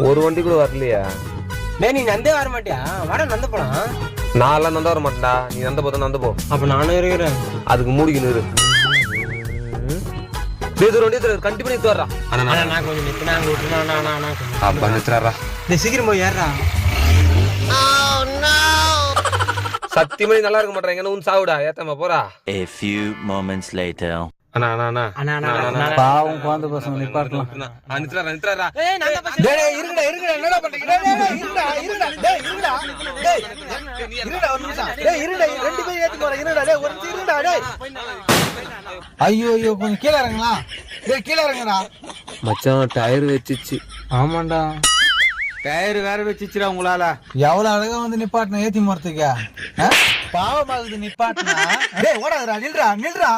ஒரு வண்டி கூட வரலையா? டேய் நீ நந்தே வர மாட்டியா? வாடா நந்த போலாம். நான் எல்லாம் நந்த வர மாட்டேன்டா. நீ நந்த போத நந்த போ. அப்ப நானும் இருக்கிறேன். அதுக்கு மூடிக்கு நிறு. கண்டிப்பா நித்து வர்றா. நான் கொஞ்சம் நித்துனா அங்க விட்டுனா அப்பா நித்துறாரா. நீ சீக்கிரம் போய் ஏறா. சத்தியமா நல்லா இருக்க மாட்டேங்க. உன் சாவுடா ஏத்தமா போறா. A few moments later. பாவம் குழந்தை பசங்க நிப்பாட்டலாம். நித்துறாரா. என்னடா பண்றீங்க? ஐயோ கொஞ்சம் கீழே இறங்களா. கீழே இறங்கடா மச்சான். டயர் வச்சிச்சு. ஆமாண்டா டயர் வேற வச்சிச்சுடா உங்களால. எவ்வளவு அழகா வந்து நிப்பாட்டின ஏத்தி மரத்துக்கு. பாவமாகுது நிப்பாட்டினா. ஓடாதுடா. நில்றா.